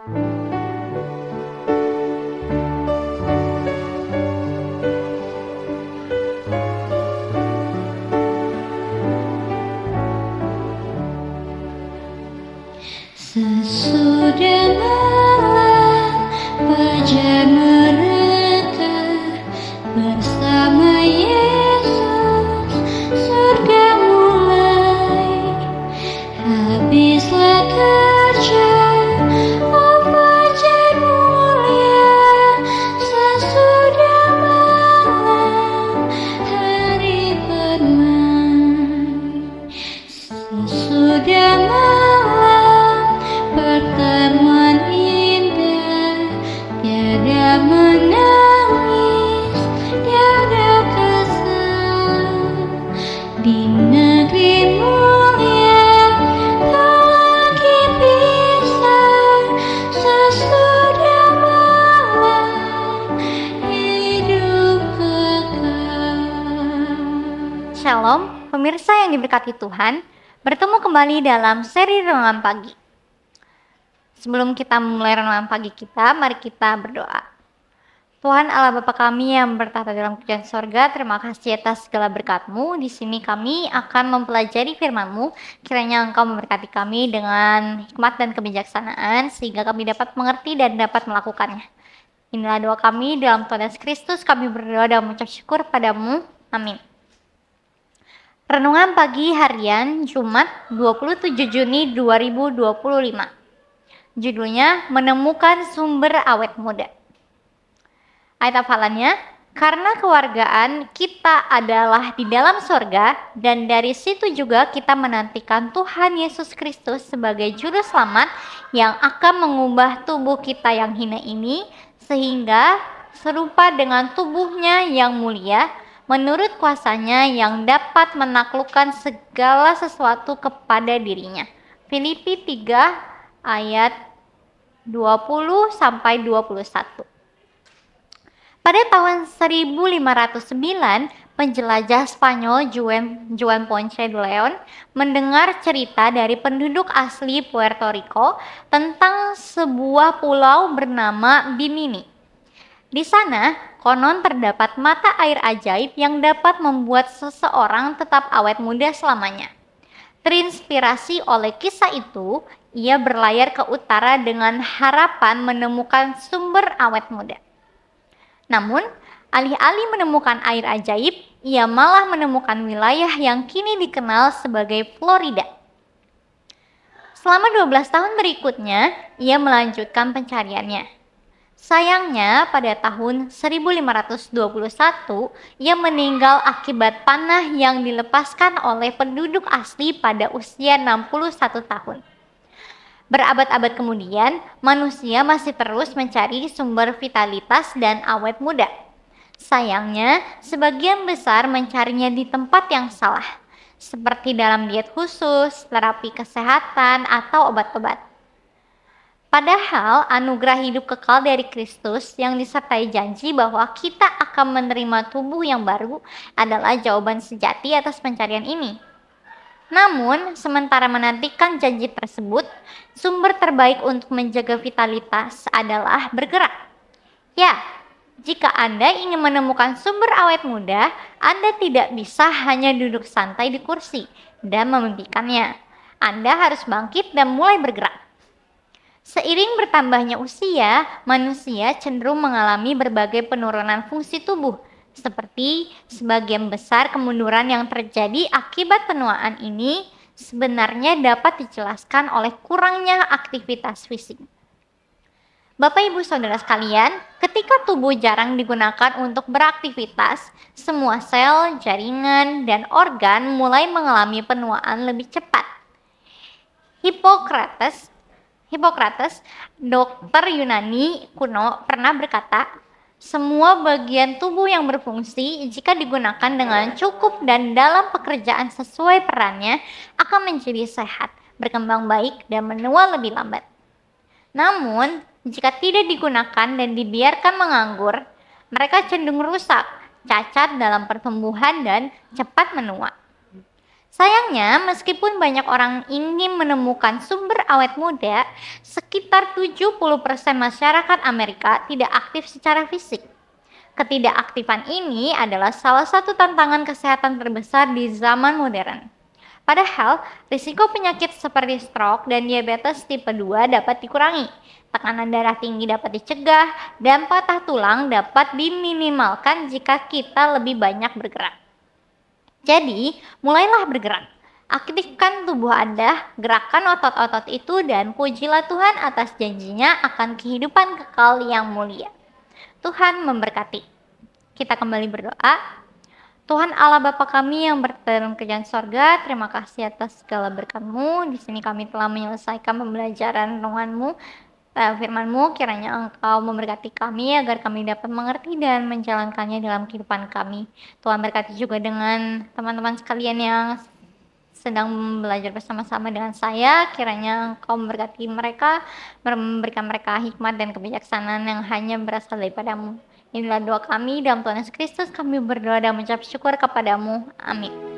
Sesudah malam fajar mereka bersama Yesus, surga mulai. Habislah kerja, oh fajar mulia. Sesudah malam hari bermain. Sesudah malam pertemuan indah, tiada menangis, tiada kesal. Di negeri mulia tak lagi pisah. Sesudah malam hidup kekal. Shalom, pemirsa yang diberkati Tuhan. Bertemu kembali dalam seri Renungan Pagi. Sebelum kita memulai renungan pagi kita, mari kita berdoa. Tuhan Allah Bapa kami yang bertata dalam kerajaan sorga, terima kasih atas segala berkat-Mu. Di sini kami akan mempelajari firman-Mu. Kiranya Engkau memberkati kami dengan hikmat dan kebijaksanaan, sehingga kami dapat mengerti dan dapat melakukannya. Inilah doa kami dalam Tuhan Yesus Kristus, kami berdoa dan mengucap syukur padamu. Amin. Renungan pagi harian Jumat 27 Juni 2025. Judulnya Menemukan Sumber Awet Muda. Ayat hafalannya, karena kewargaan kita adalah di dalam sorga, dan dari situ juga kita menantikan Tuhan Yesus Kristus sebagai juru selamat yang akan mengubah tubuh kita yang hina ini, sehingga serupa dengan tubuhnya yang mulia, menurut kuasanya yang dapat menaklukkan segala sesuatu kepada dirinya. Filipi 3 ayat 20-21. Pada tahun 1509, penjelajah Spanyol Juan Ponce de Leon mendengar cerita dari penduduk asli Puerto Rico tentang sebuah pulau bernama Bimini. Di sana, konon terdapat mata air ajaib yang dapat membuat seseorang tetap awet muda selamanya. Terinspirasi oleh kisah itu, ia berlayar ke utara dengan harapan menemukan sumber awet muda. Namun, alih-alih menemukan air ajaib, ia malah menemukan wilayah yang kini dikenal sebagai Florida. Selama 12 tahun berikutnya, ia melanjutkan pencariannya. Sayangnya, pada tahun 1521, ia meninggal akibat panah yang dilepaskan oleh penduduk asli pada usia 61 tahun. Berabad-abad kemudian, manusia masih terus mencari sumber vitalitas dan awet muda. Sayangnya, sebagian besar mencarinya di tempat yang salah, seperti dalam diet khusus, terapi kesehatan, atau obat-obat. Padahal anugerah hidup kekal dari Kristus yang disertai janji bahwa kita akan menerima tubuh yang baru adalah jawaban sejati atas pencarian ini. Namun, sementara menantikan janji tersebut, sumber terbaik untuk menjaga vitalitas adalah bergerak. Ya, jika Anda ingin menemukan sumber awet muda, Anda tidak bisa hanya duduk santai di kursi dan memimpikannya. Anda harus bangkit dan mulai bergerak. Seiring bertambahnya usia, manusia cenderung mengalami berbagai penurunan fungsi tubuh, seperti sebagian besar kemunduran yang terjadi akibat penuaan ini sebenarnya dapat dijelaskan oleh kurangnya aktivitas fisik. Bapak Ibu Saudara sekalian, ketika tubuh jarang digunakan untuk beraktivitas, semua sel, jaringan, dan organ mulai mengalami penuaan lebih cepat. Hippocrates, dokter Yunani kuno, pernah berkata, semua bagian tubuh yang berfungsi jika digunakan dengan cukup dan dalam pekerjaan sesuai perannya akan menjadi sehat, berkembang baik, dan menua lebih lambat. Namun, jika tidak digunakan dan dibiarkan menganggur, mereka cenderung rusak, cacat dalam pertumbuhan, dan cepat menua. Sayangnya, meskipun banyak orang ingin menemukan sumber awet muda, sekitar 70% masyarakat Amerika tidak aktif secara fisik. Ketidakaktifan ini adalah salah satu tantangan kesehatan terbesar di zaman modern. Padahal, risiko penyakit seperti stroke dan diabetes tipe 2 dapat dikurangi. Tekanan darah tinggi dapat dicegah, dan patah tulang dapat diminimalkan jika kita lebih banyak bergerak. Jadi, mulailah bergerak. Aktifkan tubuh Anda, gerakan otot-otot itu, dan pujilah Tuhan atas janjinya akan kehidupan kekal yang mulia. Tuhan memberkati. Kita kembali berdoa. Tuhan Allah Bapa kami yang dalam kerajaan sorga, terima kasih atas segala berkat-Mu. Di sini kami telah menyelesaikan pembelajaran renungan-Mu, firman-Mu. Kiranya Engkau memberkati kami agar kami dapat mengerti dan menjalankannya dalam kehidupan kami. Tuhan berkati juga dengan teman-teman sekalian yang sedang belajar bersama-sama dengan saya. Kiranya Engkau memberkati mereka, memberikan mereka hikmat dan kebijaksanaan yang hanya berasal daripada-Mu. Inilah doa kami dalam Tuhan Yesus Kristus, kami berdoa dan mengucap syukur kepadamu. Amin.